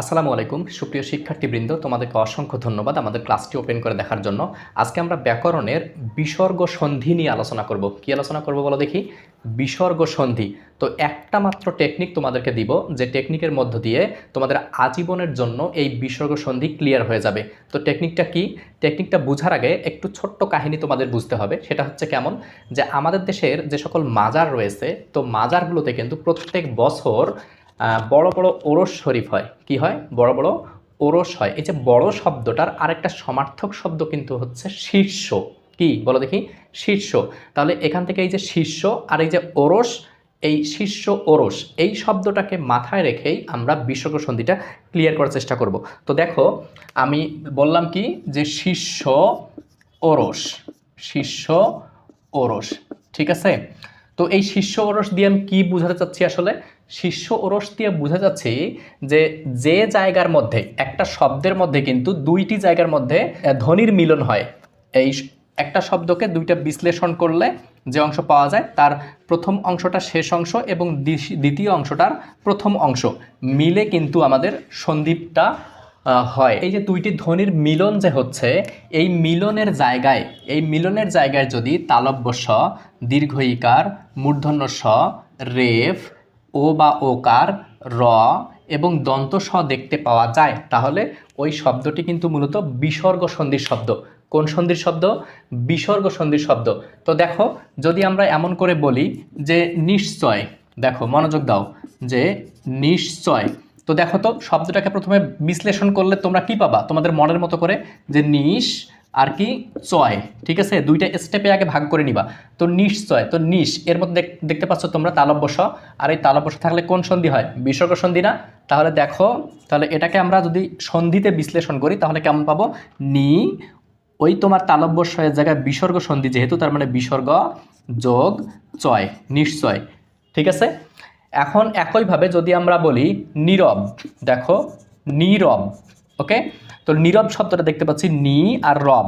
আসসালামু আলাইকুম সুপ্রিয় শিক্ষার্থীবৃন্দ, তোমাদেরকে অসংখ্য ধন্যবাদ আমাদের ক্লাসটি ওপেন করে দেখার জন্য। আজকে আমরা ব্যাকরণের বিসর্গ সন্ধি নিয়ে আলোচনা করব। কি আলোচনা করব বলো দেখি? বিসর্গ সন্ধি। তো একটা মাত্র টেকনিক তোমাদেরকে দিব, যে টেকনিকের মধ্য দিয়ে তোমাদের আজীবনের জন্য এই বিসর্গ সন্ধি ক্লিয়ার হয়ে যাবে। তো টেকনিকটা কি? টেকনিকটা বোঝার আগে একটু ছোট্ট কাহিনী তোমাদের বুঝতে হবে। সেটা হচ্ছে কেমন, যে আমাদের দেশের যে সকল মাজার রয়েছে, তো মাজারগুলোতে কিন্তু প্রত্যেক বছর বড় বড় ওরস শরীফ হয়। কি হয়? বড় বড় ওরস হয়। এই যে বড় শব্দটার আরেকটা সমার্থক শব্দ কিন্তু হচ্ছে শীর্ষ। কি বলো দেখি? শীর্ষ। তাহলে এখান থেকে এই যে শীর্ষ আর এই যে ওরস, এই শীর্ষ ওরস, এই শব্দটাকে মাথায় রেখেই আমরা বিসর্গ সন্ধিটা ক্লিয়ার করার চেষ্টা করব। তো দেখো, আমি বললাম কি, যে শীর্ষ ওরস, শীর্ষ ওরস, ঠিক আছে? তো এই শীর্ষ ওরস দিয়ে আমি কী বোঝাতে চাচ্ছি? আসলে শীর্ষ ওরস দিয়ে বোঝা যাচ্ছে যে যে জায়গার মধ্যে একটা শব্দের মধ্যে কিন্তু দুইটি জায়গার মধ্যে ধ্বনির মিলন হয়। এই একটা শব্দকে দুইটা বিশ্লেষণ করলে যে অংশ পাওয়া যায়, তার প্রথম অংশটা শেষ অংশ এবং দ্বিতীয় অংশটার প্রথম অংশ মিলে কিন্তু আমাদের সন্ধিটা হয়। এই যে দুইটি ধ্বনির মিলন যে হচ্ছে, এই মিলনের জায়গায় যদি তালব্য স, দীর্ঘ ইকার, মূর্ধন্য স, রেফ, ও বা ওকার, র এবং দন্ত স দেখতে পাওয়া যায়, তাহলে ওই শব্দটি কিন্তু মূলত বিসর্গ সন্ধির শব্দ। কোন সন্ধির শব্দ? বিসর্গ সন্ধির শব্দ। তো দেখো, যদি আমরা এমন করে বলি যে নিশ্চয়, দেখো মনোযোগ দাও, যে নিশ্চয়। তো দেখো তো, শব্দটাকে প্রথমে বিশ্লেষণ করলে তোমরা কি পাবা তোমাদের মনের মতো করে? যে নিশ আর কি চয়, ঠিক আছে? দুইটা স্টেপে আগে ভাগ করে নিবা। তো নিশ্চয়, তো নিশ এর মধ্যে দেখতে পাচ্ছ তোমরা তালব্য স, আর এই তালব্য স থাকলে কোন সন্ধি হয়? বিসর্গ সন্ধি না? তাহলে দেখো, তাহলে এটাকে আমরা যদি সন্ধিতে বিশ্লেষণ করি তাহলে কেমন পাবো? নি, ওই তোমার তালব্য স এর জায়গায় বিসর্গ সন্ধি যেহেতু, তার মানে বিসর্গ যোগ চয়, নিশ্চয়, ঠিক আছে? এখন একইভাবে যদি আমরা বলি নীরব, দেখো নীরব, ওকে? তো নীরব শব্দটা দেখতে পাচ্ছি নি আর রব,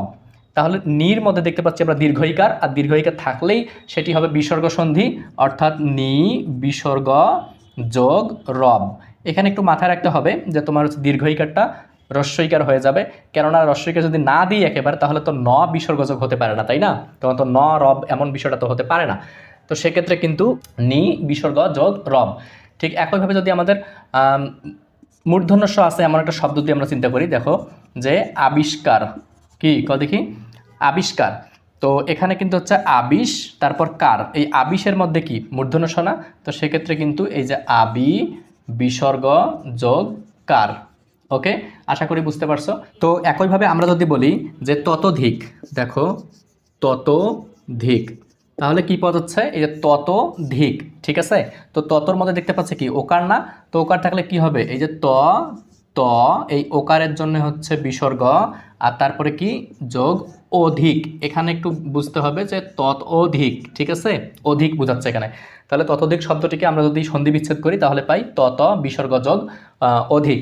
তাহলে নির মধ্যে দেখতে পাচ্ছি আমরা দীর্ঘ ইকার, আর দীর্ঘ ইকার থাকলেই সেটি হবে বিসর্গ সন্ধি, অর্থাৎ নি বিসর্গ যোগ রব। এখানে একটু মাথায় রাখতে হবে যে তোমার হচ্ছে দীর্ঘ ইকারটা রস্বইকার হয়ে যাবে, কেননা রস্বইকার যদি না দিই একেবারে, তাহলে তো ন বিসর্গ যোগ হতে পারে না, তাই না? তখন তো ন রব এমন বিষয়টা তো হতে পারে না। তো সেক্ষেত্রে কিন্তু নি বিসর্গ যোগ রব। ঠিক একইভাবে যদি আমাদের মূর্ধন্য স আছে এমন একটা শব্দ দিয়ে আমরা চিন্তা করি, দেখো যে আবিষ্কার, কি দেখি? আবিষ্কার। তো এখানে কিন্তু হচ্ছে আবিষ, তারপর কার, এই আবিষের মধ্যে কি মূর্ধন্য স না? তো সেক্ষেত্রে কিন্তু এই যে আবি বিসর্গ যোগ কার। ওকে, আশা করি বুঝতে পারছো। তো একইভাবে আমরা যদি বলি যে ততোধিক, দেখো ততোধিক, তাহলে কি পদ হচ্ছে? এই যে ততোধিক, ঠিক আছে? তো ততর মধ্যে দেখতে পাচ্ছে কি ওকার না? তো ওকার থাকলে কি হবে? এই যে ত, এই ওকারের জন্য হচ্ছে বিসর্গ, আর তারপরে কি যোগ অধিক। এখানে একটু বুঝতে হবে যে তত অধিক, ঠিক আছে? অধিক বোঝাচ্ছে এখানে। তাহলে ততোধিক শব্দটিকে আমরা যদি সন্ধি বিচ্ছেদ করি তাহলে পাই তত বিসর্গ যোগ অধিক।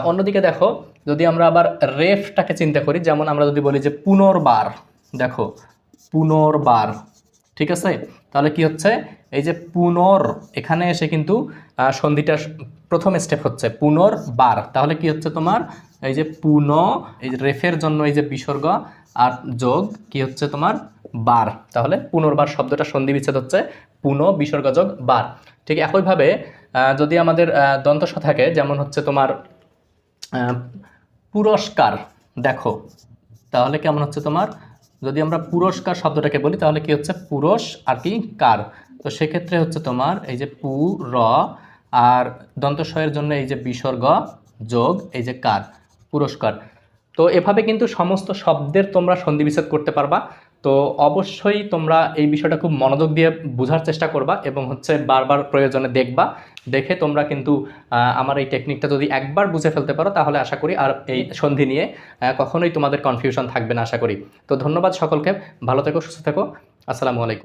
অন্যদিকে দেখো, যদি আমরা আবার রেফটাকে চিন্তা করি, যেমন আমরা যদি বলি যে পুনর্বার, দেখো পুনর্বার, ঠিক আছে? তাহলে কি হচ্ছে? এই যে পুনর, এখানে এসে কিন্তু সন্ধিটার প্রথম স্টেপ হচ্ছে পুনর্বার, তাহলে কি হচ্ছে তোমার? এই যে এই যে রেফের জন্য এই যে বিসর্গ আর যোগ কি হচ্ছে তোমার? বার। তাহলে পুনর্বার শব্দটা সন্ধি বিচ্ছেদ হচ্ছে পুন বিসর্গ যোগ বার। ঠিক একইভাবে যদি আমাদের দন্ত স থাকে, যেমন হচ্ছে তোমার পুরস্কার, দেখো তাহলে কেমন হচ্ছে তোমার? যদি আমরা পুরস্কার শব্দটাকে বলি তাহলে কি হচ্ছে? পুরস আর কি কার। তো সেক্ষেত্রে হচ্ছে তোমার এই যে পু র, আর দন্ত স এর জন্য এই যে বিসর্গ যোগ এই যে কার, পুরস্কার। তো এভাবে কিন্তু সমস্ত শব্দের তোমরা সন্ধি বিচ্ছেদ করতে পারবা। তো অবশ্যই তোমরা এই বিষয়টা খুব মনোযোগ দিয়ে বোঝার চেষ্টা করবা এবং হচ্ছে বারবার প্রয়োজনে দেখবা। দেখে তোমরা কিন্তু আমার এই টেকনিকটা যদি একবার বুঝে ফেলতে পারো তাহলে আশা করি আর এই সন্ধি নিয়ে কখনোই তোমাদের কনফিউশন থাকবে না, আশা করি। তো ধন্যবাদ সকলকে, ভালো থেকো, সুস্থ থেকো, আসসালামু আলাইকুম।